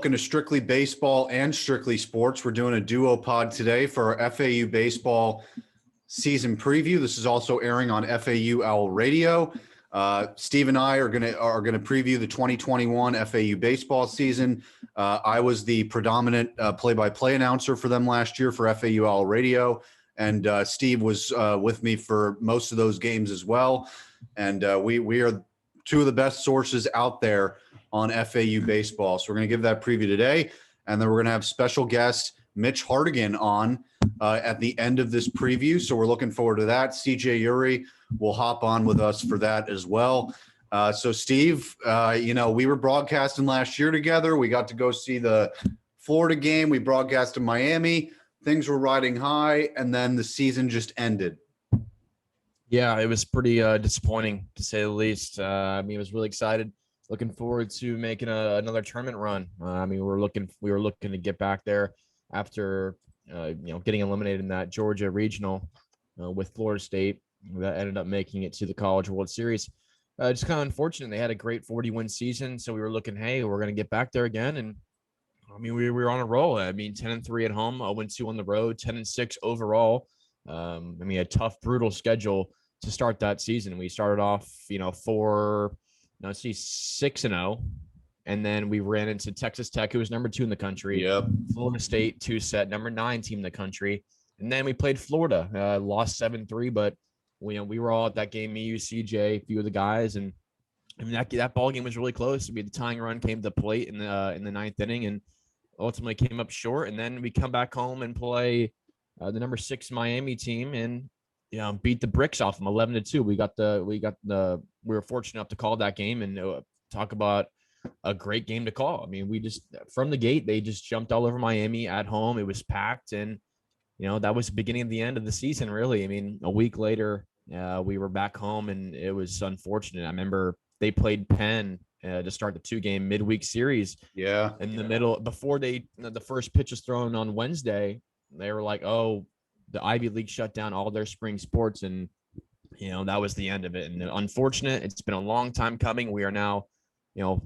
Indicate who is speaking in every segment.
Speaker 1: welcome to Strictly Baseball and Strictly Sports. We're doing a duo pod today for our FAU Baseball season preview. This is also airing on FAU Owl Radio. Steve and I are gonna preview the 2021 FAU baseball season. I was the predominant play-by-play announcer for them last year for FAU Owl Radio, and Steve was with me for most of those games as well. And we are two of the best sources out there on FAU baseball. So we're going to give that preview today. And then we're going to have special guest Mitch Hartigan on at the end of this preview. So we're looking forward to that. CJ Uri will hop on with us for that as well. So Steve, we were broadcasting last year together. We got to go see the Florida game. We broadcast in Miami. Things were riding high, and then the season just ended.
Speaker 2: Yeah, it was pretty disappointing, to say the least. I was really excited. Looking forward to making another tournament run. We were looking to get back there after getting eliminated in that Georgia regional with Florida State. That ended up making it to the College World Series. Just kind of unfortunate. They had a great 40-win season, so we were looking, hey, we're going to get back there again. And we were on a roll. 10-3 at home, 0-2 on the road, 10-6 overall. A tough, brutal schedule to start that season. We started off, 6-0, and then we ran into Texas Tech, who was number 2 in the country.
Speaker 1: Yep.
Speaker 2: Florida State, 2-set, number 9 team in the country, and then we played Florida, lost 7-3, but we were all at that game. Me, you, CJ, a few of the guys, and that ball game was really close. The tying run came to the plate in the 9th inning, and ultimately came up short. And then we come back home and play the number 6 Miami team, and beat the bricks off them 11-2. We were fortunate enough to call that game, and talk about a great game to call. We just, from the gate, they just jumped all over Miami at home. It was packed, and that was the beginning of the end of the season, really. A week later, we were back home, and it was unfortunate. I remember they played Penn to start the 2-game midweek series.
Speaker 1: Yeah.
Speaker 2: In the middle, before the first pitch was thrown on Wednesday, they were like, oh, the Ivy League shut down all their spring sports, and that was the end of it. And unfortunate, it's been a long time coming. We are now,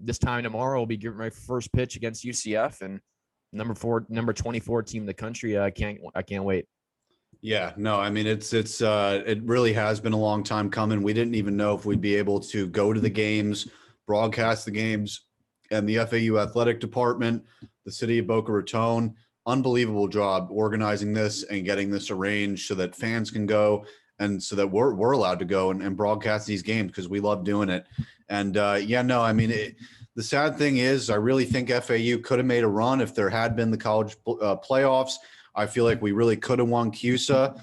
Speaker 2: this time tomorrow, we'll be giving my first pitch against UCF, and number 24 team in the country. I can't wait.
Speaker 1: Yeah, no, it really has been a long time coming. We didn't even know if we'd be able to go to the games, broadcast the games, and the FAU athletic department, the city of Boca Raton, unbelievable job organizing this and getting this arranged so that fans can go and so that we're allowed to go and broadcast these games, because we love doing it. And the sad thing is, I really think FAU could have made a run if there had been the college playoffs. I feel like we really could have won CUSA.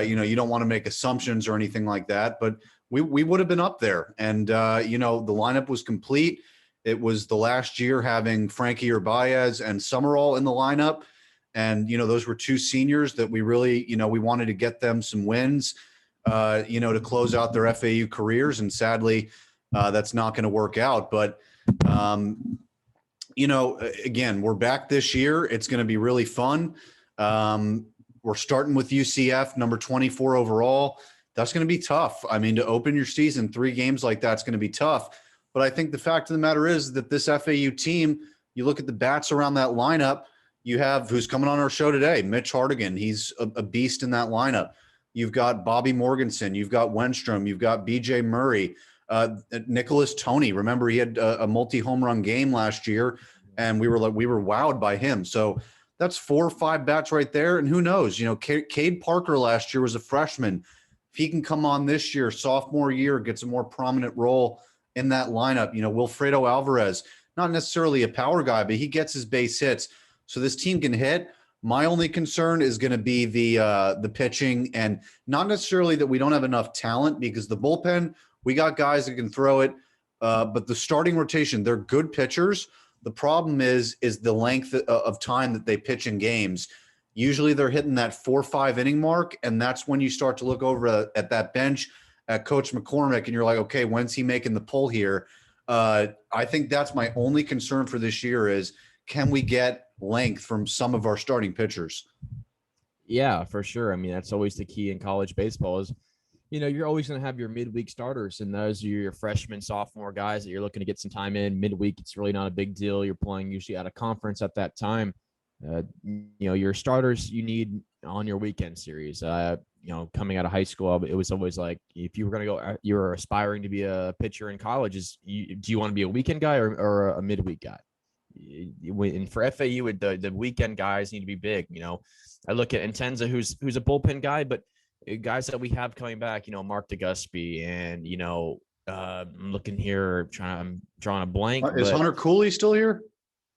Speaker 1: You don't want to make assumptions or anything like that, but we would have been up there. And, the lineup was complete. It was the last year having Frankie Urbaez and Summerall in the lineup. And, those were 2 seniors that we really, we wanted to get them some wins, to close out their FAU careers. And sadly, that's not going to work out. But, again, we're back this year. It's going to be really fun. We're starting with UCF, number 24 overall. That's going to be tough. To open your season 3 games like that's going to be tough. But I think the fact of the matter is that this FAU team, you look at the bats around that lineup, you have, who's coming on our show today, Mitch Hartigan. He's a beast in that lineup. You've got Bobby Morganson. You've got Wenstrom. You've got BJ Murray. Nicholas Toney. Remember, he had a multi-home run game last year, and we were wowed by him. So that's 4 or 5 bats right there. And who knows? Cade Parker last year was a freshman. If he can come on this year, sophomore year, gets a more prominent role in that lineup. Wilfredo Alvarez, not necessarily a power guy, but he gets his base hits. So this team can hit. My only concern is going to be the pitching, and not necessarily that we don't have enough talent, because the bullpen, we got guys that can throw it, but the starting rotation, they're good pitchers. The problem is the length of time that they pitch in games. Usually they're hitting that 4-5 inning mark, and that's when you start to look over at that bench at Coach McCormick, and you're like, okay, when's he making the pull here? I think that's my only concern for this year is, can we get length from some of our starting pitchers?
Speaker 2: Yeah, for sure. That's always the key in college baseball is, you're always going to have your midweek starters, and those are your freshman, sophomore guys that you're looking to get some time in. Midweek, it's really not a big deal. You're playing usually at a conference at that time. Your starters you need on your weekend series. Coming out of high school, it was always like, if you were going to go, you were aspiring to be a pitcher in college, do you want to be a weekend guy or a midweek guy? And for FAU, the weekend guys need to be big. I look at Intenza, who's a bullpen guy, but guys that we have coming back, Mark DeGuspe, and I'm looking here, I'm drawing a blank.
Speaker 1: Is Hunter Cooley still here?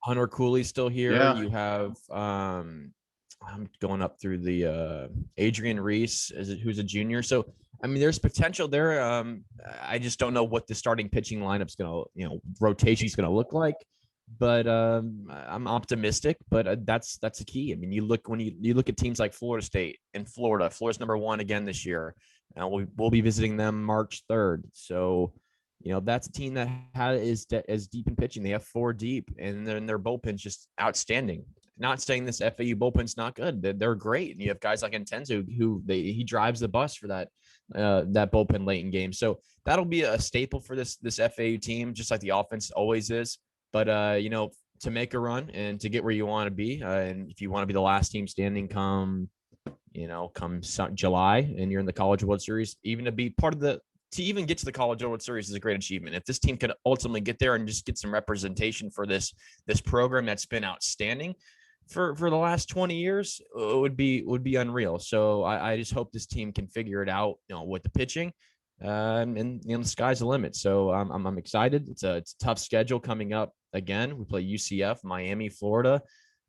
Speaker 2: Hunter Cooley's still here.
Speaker 1: Yeah.
Speaker 2: You have I'm going up through the Adrian Reese, who's a junior. So I mean, there's potential there. I just don't know what the starting pitching lineup's gonna, rotation's gonna look like. But I'm optimistic. But that's the key. I mean, you look at teams like Florida State and Florida. Florida's number 1 again this year. We'll be visiting them March 3rd. So, that's a team that is deep in pitching. They have 4 deep, and then their bullpen's just outstanding. Not saying this FAU bullpen's not good. They're great. And you have guys like Intenzo he drives the bus for that bullpen late in games. So that'll be a staple for this FAU team, just like the offense always is. But, to make a run and to get where you want to be, and if you want to be the last team standing come July, and you're in the College World Series, even to be part of to even get to the College World Series is a great achievement. If this team could ultimately get there and just get some representation for this program that's been outstanding for the last 20 years, it would be unreal. So I just hope this team can figure it out, with the pitching. And the sky's the limit. So I'm excited. It's a tough schedule coming up. Again, we play UCF, Miami, Florida,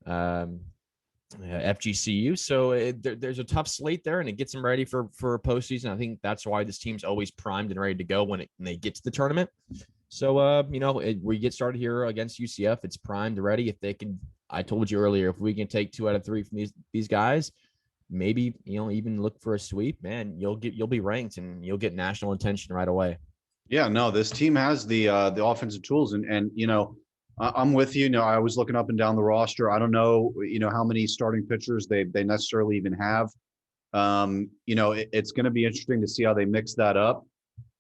Speaker 2: FGCU. So there's a tough slate there, and it gets them ready for postseason. I think that's why this team's always primed and ready to go when they get to the tournament. So we get started here against UCF. It's primed, ready. If they can, I told you earlier, if we can take 2 out of 3 from these guys, maybe even look for a sweep, man, you'll be ranked and you'll get national attention right away.
Speaker 1: Yeah, no, this team has the offensive tools, and I'm with you. I was looking up and down the roster. I don't know, how many starting pitchers they necessarily even have. It's going to be interesting to see how they mix that up.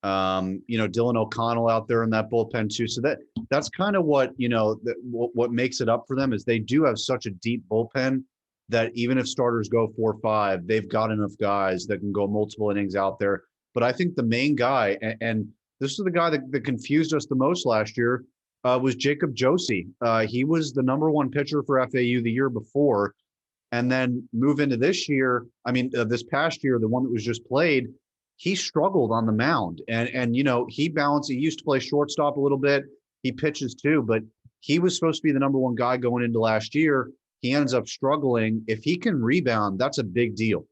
Speaker 1: Dylan O'Connell out there in that bullpen too. So that's kind of what what makes it up for them is they do have such a deep bullpen that even if starters go 4-5, they've got enough guys that can go multiple innings out there. But I think the main guy, and this is the guy that confused us the most last year, was Jacob Josie. He was the number 1 pitcher for FAU the year before, and then move into this year. This past year, the one that was just played, he struggled on the mound, and he balanced. He used to play shortstop a little bit. He pitches too, but he was supposed to be the number 1 guy going into last year. He ends up struggling. If he can rebound, that's a big deal.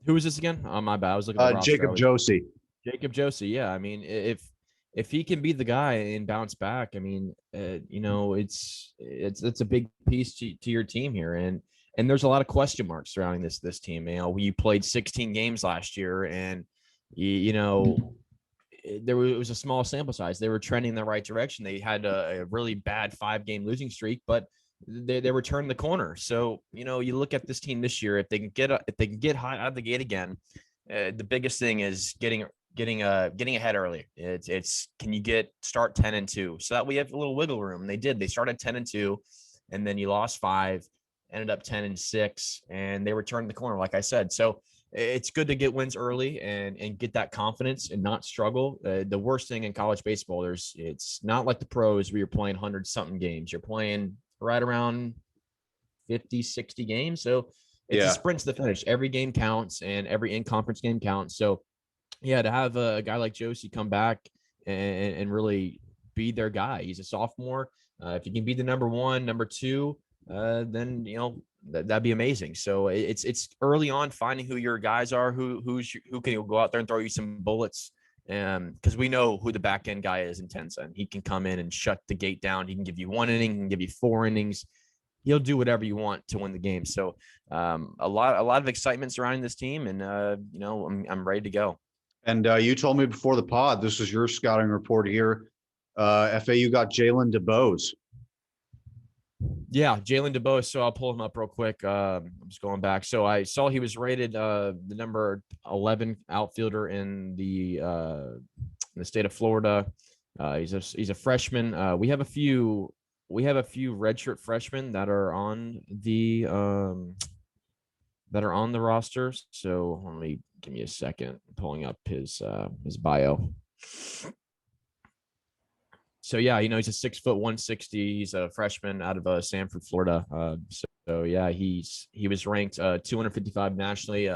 Speaker 2: Who is this again? Oh, my bad. I was looking at
Speaker 1: Jacob Josie.
Speaker 2: Jacob Josie. Yeah. I mean, if he can be the guy and bounce back, I mean, it's a big piece to your team here. And there's a lot of question marks surrounding this team. We played 16 games last year, and it was a small sample size. They were trending in the right direction. They had a really bad 5-game losing streak, but they were turning the corner. So, you look at this team this year, if they can get hot out of the gate again, the biggest thing is getting ahead early. It's can you start 10-2 so that we have a little wiggle room. They did. They started 10-2, and then you lost 5, ended up 10-6, and they were turning the corner, like I said. So it's good to get wins early and get that confidence and not struggle. The worst thing in college baseball, it's not like the pros where you're playing 100-something games. You're playing right around 50, 60 games. So it's a sprint to the finish. Every game counts, and every in-conference game counts. So, yeah, to have a guy like Josie come back and really be their guy. He's a sophomore. If he can be the number 1, number 2, then, that'd be amazing. So it's early on finding who your guys are, who can go out there and throw you some bullets. Because we know who the back end guy is in Tensa, and he can come in and shut the gate down. He can give you 1 inning, he can give you 4 innings. He'll do whatever you want to win the game. So a lot of excitement surrounding this team, and I'm ready to go.
Speaker 1: And you told me before the pod, this was your scouting report here. FAU got Jalen DeBose.
Speaker 2: Yeah, Jalen DeBose. So I'll pull him up real quick. I'm just going back. So I saw he was rated the number 11 outfielder in the state of Florida. He's a freshman. We have a few redshirt freshmen that are on the roster. So let me give me a second. I'm pulling up his bio. So yeah, he's a 6 foot 160. He's a freshman out of Sanford, Florida. So yeah, he was ranked 255 nationally,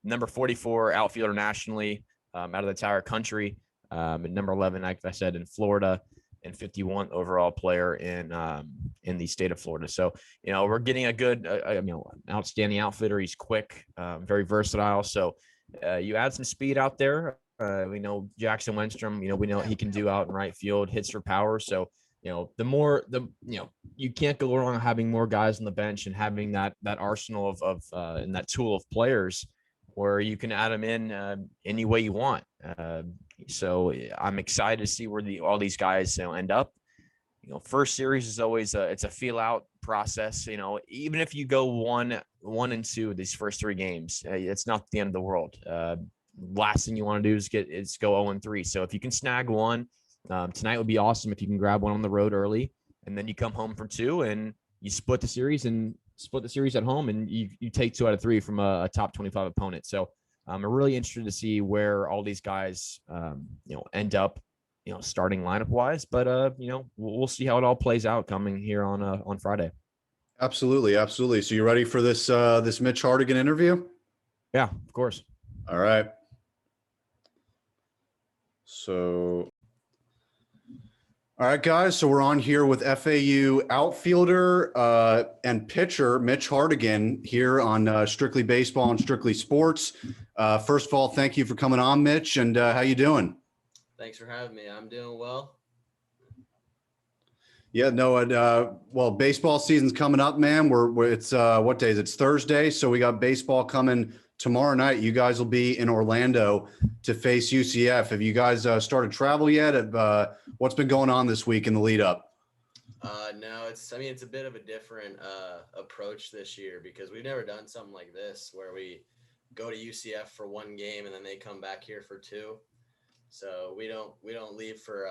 Speaker 2: number 44 outfielder nationally, out of the entire country, and number 11, like I said, in Florida, and 51 overall player in the state of Florida. So we're getting a good, outstanding outfitter. He's quick, very versatile. So you add some speed out there. We know Jackson Wenstrom, we know he can do out in right field, hits for power. So, you can't go wrong having more guys on the bench and having that arsenal of and that tool of players where you can add them in any way you want. So I'm excited to see where all these guys end up. First series is always it's a feel out process. Even if you go 1-2 these first 3 games, it's not the end of the world. Last thing you want to do is go 0-3. So if you can snag one tonight would be awesome. If you can grab one on the road early, and then you come home for 2 and you split the series at home, and you take 2 out of 3 from a top 25 opponent. So I'm really interested to see where all these guys end up starting lineup wise, but we'll see how it all plays out coming here on Friday.
Speaker 1: Absolutely. So you ready for this Mitch Hartigan interview?
Speaker 2: Yeah, of course.
Speaker 1: All right. So, all right, guys. So we're on here with FAU outfielder and pitcher Mitch Hartigan here on Strictly Baseball and Strictly Sports. First of all, thank you for coming on, Mitch. And how you doing?
Speaker 3: Thanks for having me. I'm doing well.
Speaker 1: Yeah, no. Well, baseball season's coming up, man. It's what day is it? It's Thursday, so we got baseball coming tomorrow night. You guys will be in Orlando to face UCF. Have you guys started travel yet? What's been going on this week in the lead up?
Speaker 3: No, it's a bit of a different approach this year because we've never done something like this where we go to UCF for 1 game and then they come back here for 2. So we don't leave for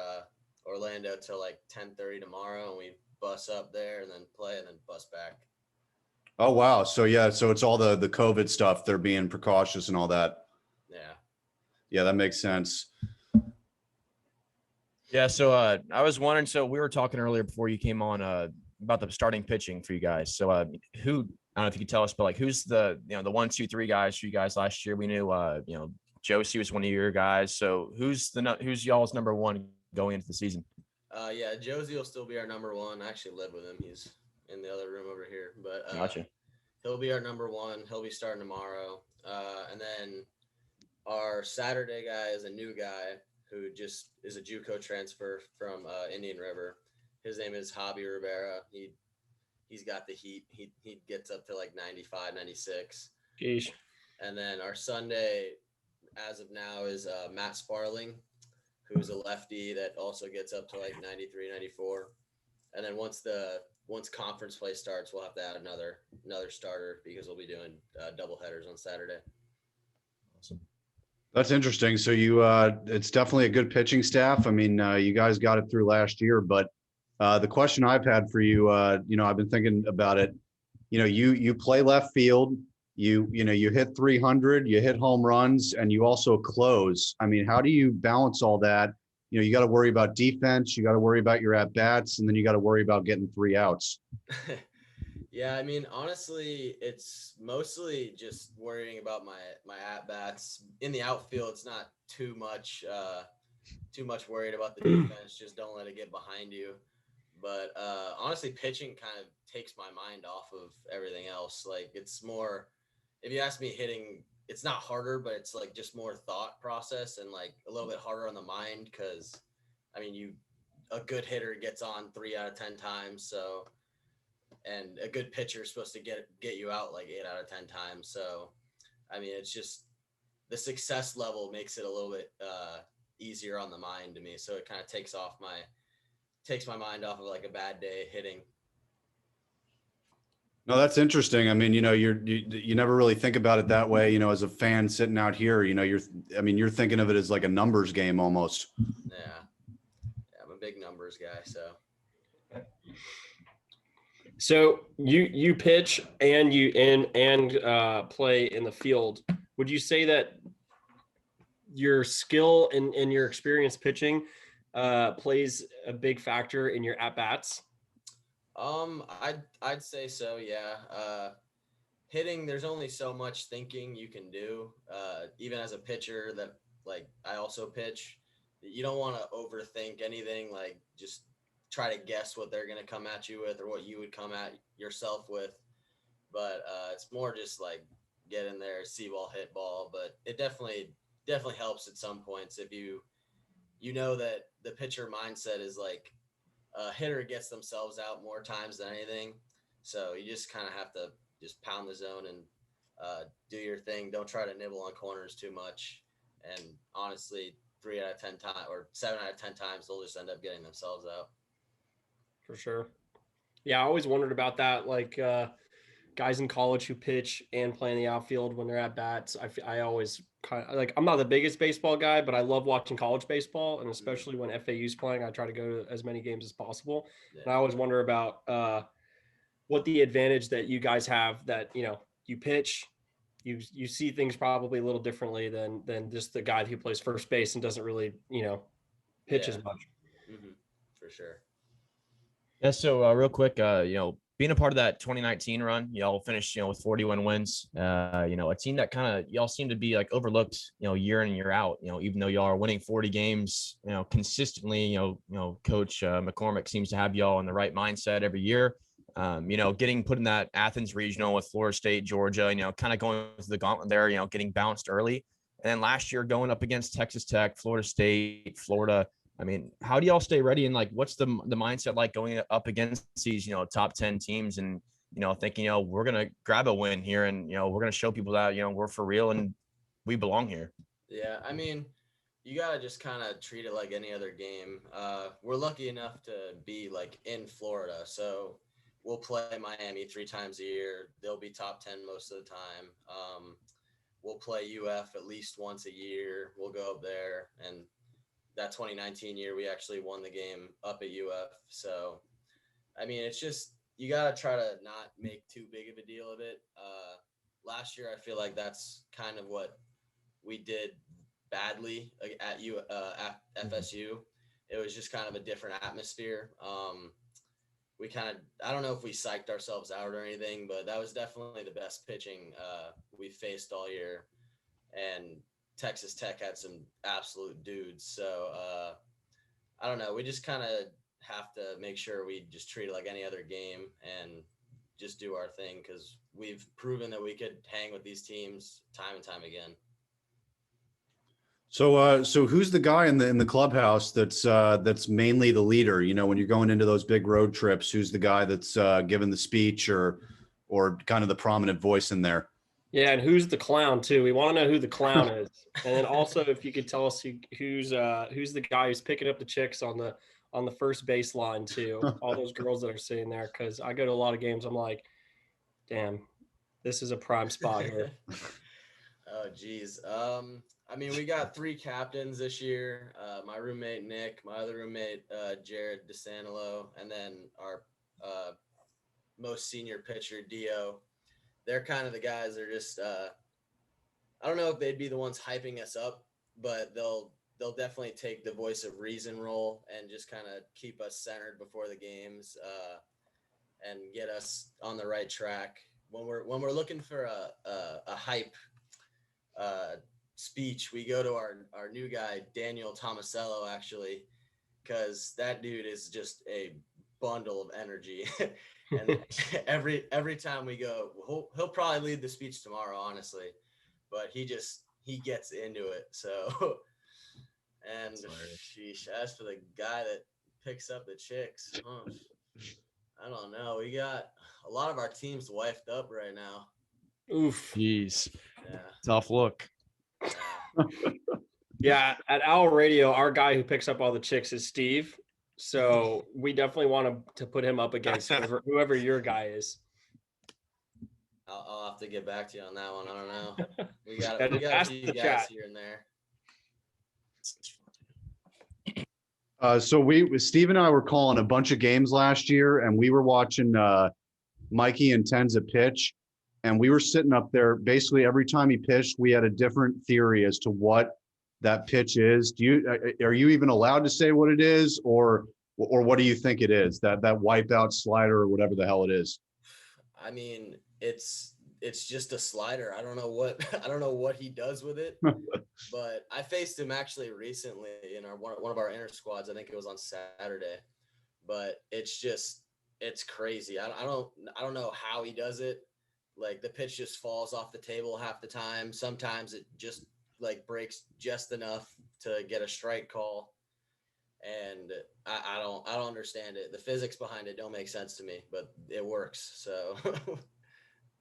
Speaker 3: Orlando till like 10:30 tomorrow, and we bus up there and then play and then bus back.
Speaker 1: Oh, wow. So, yeah, so it's all the COVID stuff. They're being precautious and all that.
Speaker 3: Yeah.
Speaker 1: Yeah, that makes sense.
Speaker 2: Yeah, so I was wondering, so we were talking earlier before you came on about the starting pitching for you guys. So who, I don't know if you could tell us, but like who's the 1, 2, 3 guys for you guys last year? We knew Josie was one of your guys. So who's y'all's number 1 going into the season?
Speaker 3: Yeah, Josie will still be our number 1. I actually live with him. He's in the other room over here, but
Speaker 2: Gotcha.
Speaker 3: He'll be our number 1. He'll be starting tomorrow. And then our Saturday guy is a new guy who just is a JUCO transfer from Indian River. His name is Javi Rivera. He's got the heat. He gets up to like 95, 96.
Speaker 2: Jeez.
Speaker 3: And then our Sunday, as of now, is Matt Sparling, who's a lefty that also gets up to like 93, 94. And then once conference play starts, we'll have to add another starter because we'll be doing double headers on Saturday.
Speaker 2: Awesome.
Speaker 1: That's interesting. So it's definitely a good pitching staff. I mean, you guys got it through last year, but the question I've had for you, I've been thinking about it. You play left field, you hit 300, you hit home runs, and you also close. I mean, how do you balance all that? You got to worry about defense, you got to worry about your at bats, and then you got to worry about getting 3 outs.
Speaker 3: Yeah, I mean, honestly, it's mostly just worrying about my at bats in the outfield. It's not too much worried about the defense. Just don't let it get behind you. But honestly, pitching kind of takes my mind off of everything else. Like it's more, if you ask me, hitting, it's not harder, but it's like just more thought process and like a little bit harder on the mind. Cause I mean, a good hitter gets on 3 out of 10 times. So, and a good pitcher is supposed to get you out like 8 out of 10 times. So, I mean, it's just the success level makes it a little bit easier on the mind to me. So it kind of takes my mind off of like a bad day hitting.
Speaker 1: No, that's interesting. I mean, you never really think about it that way, as a fan sitting out here, you're thinking of it as like a numbers game almost.
Speaker 3: Yeah. I'm a big numbers guy, so.
Speaker 4: So you pitch and you play in the field. Would you say that your skill and your experience pitching plays a big factor in your at bats?
Speaker 3: I'd say so. Yeah. Hitting, there's only so much thinking you can do. Even as a pitcher that like I also pitch, you don't want to overthink anything. Like just try to guess what they're going to come at you with or what you would come at yourself with. But it's more just like get in there, see ball, hit ball. But it definitely helps at some points if you know that the pitcher mindset is like a hitter gets themselves out more times than anything. So you just kind of have to just pound the zone and do your thing. Don't try to nibble on corners too much. And honestly, 3 out of 10 times or 7 out of 10 times, they'll just end up getting themselves out.
Speaker 4: For sure. Yeah, I always wondered about that. Like guys in college who pitch and play in the outfield when they're at bats. I always kind of like, I'm not the biggest baseball guy, but I love watching college baseball. And especially when FAU's playing, I try to go to as many games as possible. Yeah. And I always wonder about what the advantage that you guys have that, you pitch, you see things probably a little differently than just the guy who plays first base and doesn't really, pitch as much.
Speaker 3: Mm-hmm. For sure.
Speaker 2: Yeah. So real quick, being a part of that 2019 run, y'all finished, with 41 wins, a team that kind of y'all seem to be like overlooked, year in and year out, even though y'all are winning 40 games, consistently, Coach McCormick seems to have y'all in the right mindset every year. Getting put in that Athens regional with Florida State, Georgia, kind of going through the gauntlet there, getting bounced early. And then last year going up against Texas Tech, Florida State, Florida. I mean, how do y'all stay ready? And like, what's the mindset like going up against these, top 10 teams and, thinking, we're going to grab a win here and, we're going to show people that, we're for real and we belong here.
Speaker 3: Yeah. I mean, you got to just kind of treat it like any other game. We're lucky enough to be like in Florida. So we'll play Miami 3 times a year. They'll be top 10 most of the time. We'll play UF at least once a year. We'll go up there, and that 2019 year, we actually won the game up at UF. So, I mean, it's just, you got to try to not make too big of a deal of it. Last year, I feel like that's kind of what we did badly at FSU. It was just kind of a different atmosphere. We kind of, I don't know if we psyched ourselves out or anything, but that was definitely the best pitching we faced all year. And Texas Tech had some absolute dudes. So I don't know. We just kind of have to make sure we just treat it like any other game and just do our thing because we've proven that we could hang with these teams time and time again.
Speaker 1: So who's the guy in the clubhouse that's mainly the leader? When you're going into those big road trips, who's the guy that's giving the speech or kind of the prominent voice in there?
Speaker 4: Yeah, and who's the clown too? We want to know who the clown is, and then also if you could tell us who's the guy who's picking up the chicks on the first baseline too. All those girls that are sitting there, because I go to a lot of games. I'm like, damn, this is a prime spot here.
Speaker 3: Oh, geez. I mean, we got 3 captains this year. My roommate, Nick, my other roommate, Jared DeSantillo, and then our most senior pitcher, Dio. They're kind of the guys that are just I don't know if they'd be the ones hyping us up, but they'll definitely take the voice of reason role and just kind of keep us centered before the games and get us on the right track. When we're looking for a hype speech, we go to our new guy, Daniel Tomasello, actually, because that dude is just a bundle of energy. And every time we go, he'll probably lead the speech tomorrow, honestly, but he gets into it. So, and sheesh, as for the guy that picks up the chicks, I don't know. We got a lot of our teams wifed up right now.
Speaker 4: Oof.
Speaker 2: Jeez.
Speaker 3: Yeah.
Speaker 2: Tough look.
Speaker 4: Yeah, at Owl Radio, our guy who picks up all the chicks is Steve. So we definitely want to put him up against whoever your guy is.
Speaker 3: I'll have to get back to you on that one. I don't know. We got
Speaker 4: Yeah, just
Speaker 3: a
Speaker 4: ask
Speaker 3: few
Speaker 4: the
Speaker 3: guys
Speaker 4: chat.
Speaker 3: here and there.
Speaker 1: So Steve and I were calling a bunch of games last year, and we were watching Mikey and Tenza pitch, and we were sitting up there. Basically, every time he pitched, we had a different theory as to what that pitch is. Are you even allowed to say what it is, or what do you think it is? That wipeout slider or whatever the hell it is?
Speaker 3: I mean, it's just a slider. I don't know what he does with it. But I faced him actually recently in one of our inner squads. I think it was on Saturday. But it's crazy. I don't know how he does it. Like the pitch just falls off the table half the time. Sometimes it just like breaks just enough to get a strike call. And I don't understand it. The physics behind it don't make sense to me, but it works. So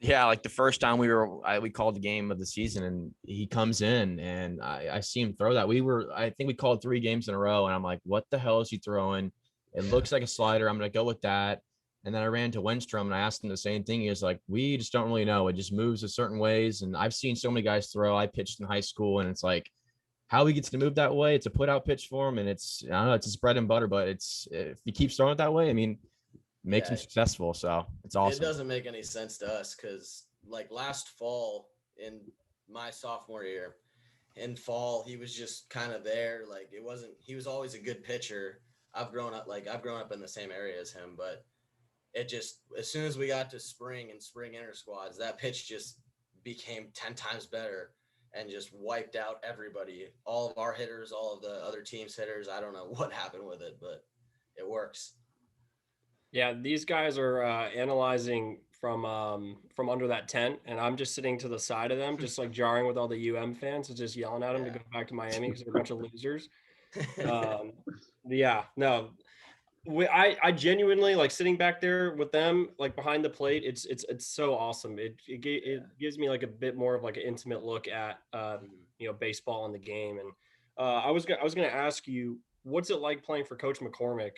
Speaker 2: Yeah, like the first time we called the game of the season, and he comes in, and I see him throw that. I think we called 3 games in a row, and I'm like, what the hell is he throwing? It looks like a slider. I'm gonna go with that. And then I ran to Wenstrom and I asked him the same thing. He was like, we just don't really know. It just moves a certain ways. And I've seen so many guys throw. I pitched in high school, and it's like how he gets to move that way. It's a put out pitch for him, and it's I don't know, it's his bread and butter. But if he keeps throwing it that way, I mean, makes him successful. So it's awesome.
Speaker 3: It doesn't make any sense to us because like last fall in my sophomore year, in fall he was just kind of there. Like he was always a good pitcher. I've grown up in the same area as him, but it just as soon as we got to spring and spring inter squads, that pitch just became 10 times better and just wiped out everybody, all of our hitters, all of the other team's hitters. I don't know what happened with it, but it works.
Speaker 4: Yeah, these guys are analyzing from under that tent, and I'm just sitting to the side of them, just like jarring with all the fans and just yelling at them to go back to Miami because they're a bunch of losers. Yeah, no, I genuinely like sitting back there with them, like behind the plate. It's so awesome. It gives me like a bit more of like an intimate look at baseball and the game. And I was gonna ask you, what's it like playing for Coach McCormick?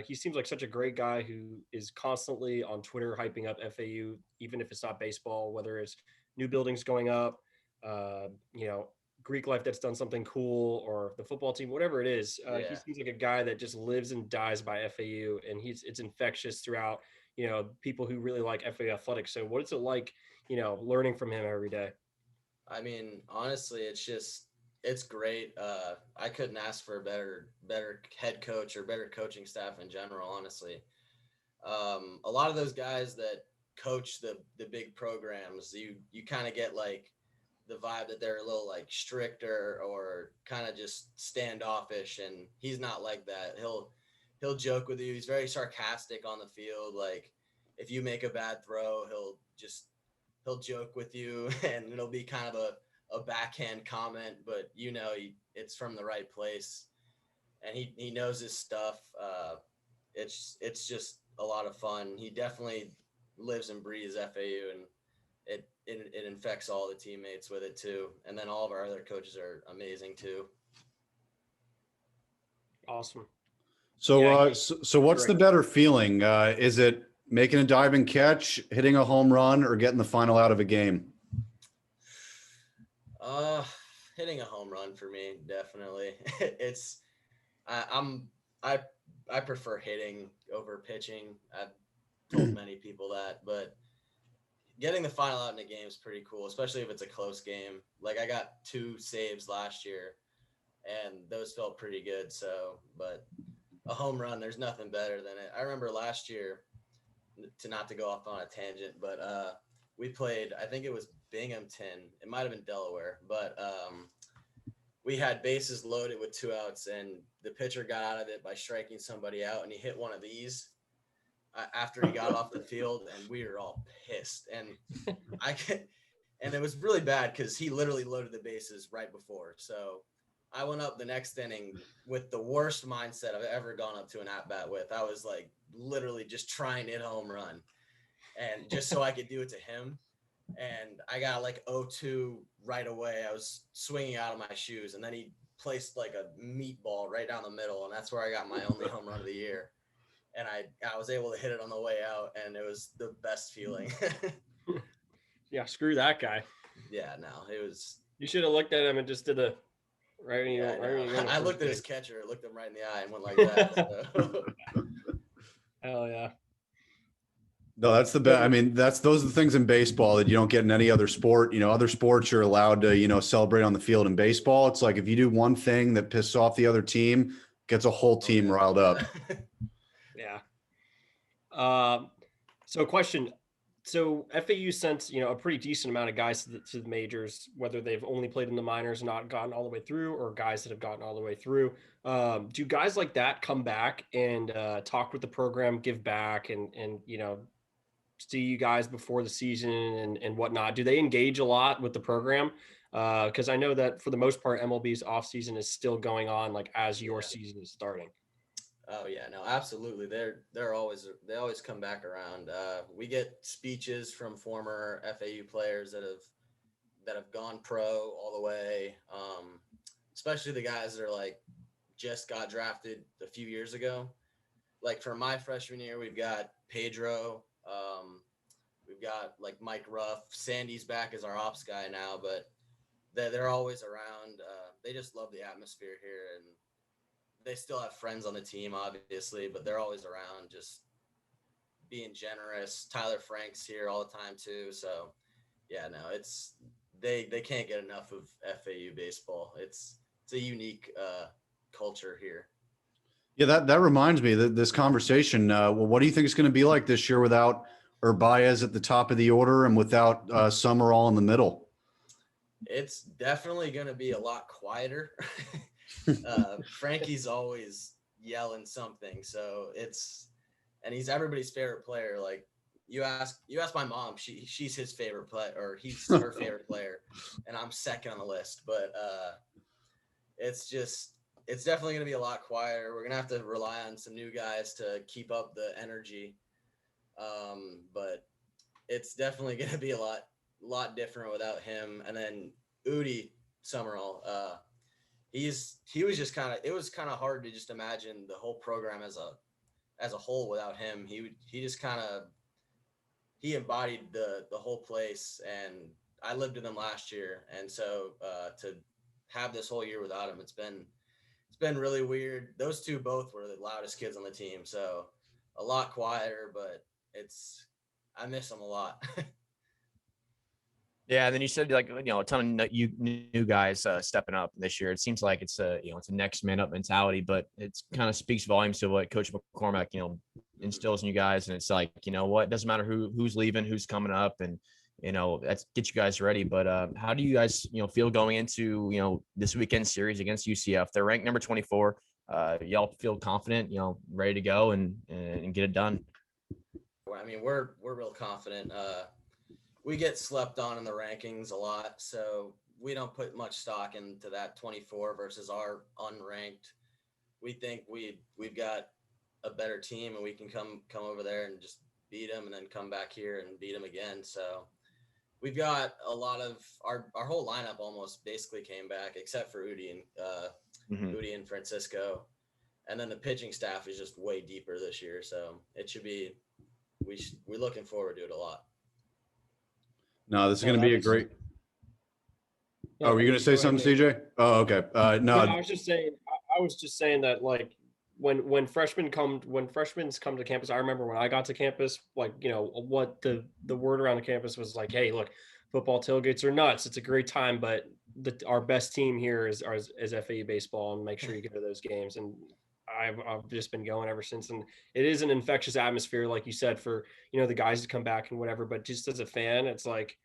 Speaker 4: He seems like such a great guy who is constantly on Twitter hyping up FAU, even if it's not baseball, whether it's new buildings going up, uh, you know, Greek life that's done something cool, or the football team, whatever it is. He seems like a guy that just lives and dies by FAU, and it's infectious throughout, people who really like FAU athletics. So what is it like, learning from him every day?
Speaker 3: I mean, honestly, it's great. I couldn't ask for a better head coach or better coaching staff in general, honestly. A lot of those guys that coach the big programs, you kind of get like the vibe that they're a little like stricter or kind of just standoffish, and he's not like that. He'll joke with you. He's very sarcastic on the field. Like if you make a bad throw, he'll joke with you and it'll be kind of a backhand comment, but it's from the right place, and he knows his stuff. It's just a lot of fun. He definitely lives and breathes FAU, and it infects all the teammates with it too. And then all of our other coaches are amazing too.
Speaker 4: Awesome.
Speaker 1: So, so what's the better feeling? Is it making a diving catch, hitting a home run, or getting the final out of a game?
Speaker 3: Hitting a home run for me, definitely. I prefer hitting over pitching. I've told many people that, but getting the final out in a game is pretty cool, especially if it's a close game. Like I got 2 saves last year, and those felt pretty good. So, but a home run, there's nothing better than it. I remember last year, not to go off on a tangent, but we played, I think it was Binghamton. It might have been Delaware, but we had bases loaded with 2 outs, and the pitcher got out of it by striking somebody out, and he hit one of these after he got off the field, and we were all pissed. And and it was really bad because he literally loaded the bases right before. So I went up the next inning with the worst mindset I've ever gone up to an at-bat with. I was like literally just trying to hit a home run, and just so I could do it to him. And I got like 0-2 right away. I was swinging out of my shoes, and then he placed like a meatball right down the middle, and that's where I got my only home run of the year. And I was able to hit it on the way out, and it was the best feeling.
Speaker 4: Yeah, screw that guy.
Speaker 3: Yeah, no, it was.
Speaker 4: You should have looked at him and just did the right.
Speaker 3: I looked at his catcher, looked him right in the eye, and went like that. So.
Speaker 4: Hell yeah.
Speaker 1: No, that's the best. I mean, those are the things in baseball that you don't get in any other sport. You know, other sports you're allowed to, celebrate on the field. In baseball, it's like if you do one thing that pisses off the other team, gets a whole team riled up.
Speaker 4: Yeah. So question. So FAU sent, a pretty decent amount of guys to the majors, whether they've only played in the minors, not gotten all the way through, or guys that have gotten all the way through. Do guys like that come back and talk with the program, give back, and see you guys before the season and whatnot? Do they engage a lot with the program? Because I know that for the most part, MLB's off season is still going on, like as your season is starting.
Speaker 3: Oh yeah, no, absolutely. They always come back around. We get speeches from former FAU players that have gone pro all the way. Especially the guys that are like just got drafted a few years ago. Like for my freshman year, we've got Pedro. We've got like Mike Ruff. Sandy's back as our ops guy now, but they're always around. They just love the atmosphere here, and they still have friends on the team, obviously, but they're always around, just being generous. Tyler Frank's here all the time too. So yeah, no, they can't get enough of FAU baseball. It's a unique culture here.
Speaker 1: Yeah, that reminds me that this conversation. What do you think it's going to be like this year without Urbaez at the top of the order and without Summerall in the middle?
Speaker 3: It's definitely going to be a lot quieter. Frankie's always yelling something, so he's everybody's favorite player. Like you ask my mom, she's his favorite player, or he's her favorite player, and I'm second on the list. But it's definitely going to be a lot quieter. We're going to have to rely on some new guys to keep up the energy. But it's definitely going to be a lot different without him. And then Udi Summerall, it was kind of hard to just imagine the whole program as a whole without him. He just he embodied the whole place, and I lived with him last year. And so, to have this whole year without him, it's been really weird. Those two both were the loudest kids on the team. So a lot quieter, but I miss them a lot.
Speaker 2: Yeah, and then you said a ton of new guys stepping up this year. It seems like it's a next man up mentality, but it kind of speaks volumes to what Coach McCormack instills in you guys. And it's like, what, it doesn't matter who's leaving, who's coming up, and that's get you guys ready. But how do you guys feel going into this weekend series against UCF? They're ranked number 24. Y'all feel confident, ready to go and get it done?
Speaker 3: I mean, we're real confident. We get slept on in the rankings a lot, so we don't put much stock into that 24 versus our unranked. We think we've got a better team, and we can come over there and just beat them, and then come back here and beat them again. So we've got a lot of our whole lineup almost basically came back, except for Udi and Francisco, and then the pitching staff is just way deeper this year. So it should be we're looking forward to it a lot.
Speaker 1: No, this is going to be a great. Oh, were you going to say something, CJ? Oh, okay. No,
Speaker 4: I was just saying that, like, when freshmen come to campus, I remember when I got to campus, like, what the word around the campus was like, hey, look, football tailgates are nuts. It's a great time, but our best team here is FAU baseball, and make sure you go to those games. And I've just been going ever since. And it is an infectious atmosphere, like you said, for, the guys to come back and whatever, but just as a fan, it's like,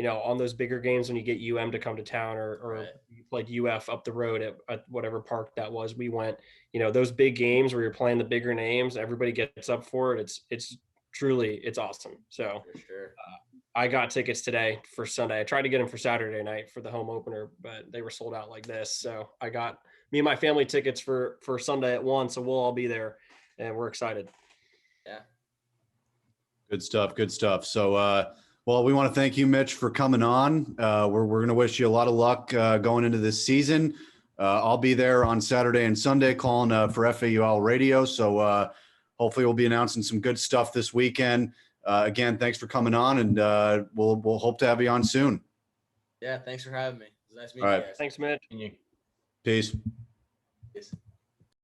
Speaker 4: on those bigger games when you get UM to come to town, or
Speaker 3: Right.
Speaker 4: like UF up the road at whatever park that was, we went, those big games where you're playing the bigger names, everybody gets up for it. It's truly, it's awesome. So
Speaker 3: For sure.
Speaker 4: I got tickets today for Sunday. I tried to get them for Saturday night for the home opener, but they were sold out like this. So I got me and my family tickets for Sunday at 1. So we'll all be there, and we're excited.
Speaker 3: Yeah.
Speaker 1: good stuff. So, well, we want to thank you, Mitch, for coming on. We're going to wish you a lot of luck going into this season. I'll be there on Saturday and Sunday calling for FAU Owl Radio. So hopefully we'll be announcing some good stuff this weekend. Again, thanks for coming on, and we'll hope to have you on soon.
Speaker 3: Yeah, thanks for having me. It was nice meeting
Speaker 1: All
Speaker 3: you
Speaker 1: right.
Speaker 3: guys.
Speaker 4: Thanks, Mitch.
Speaker 1: Peace.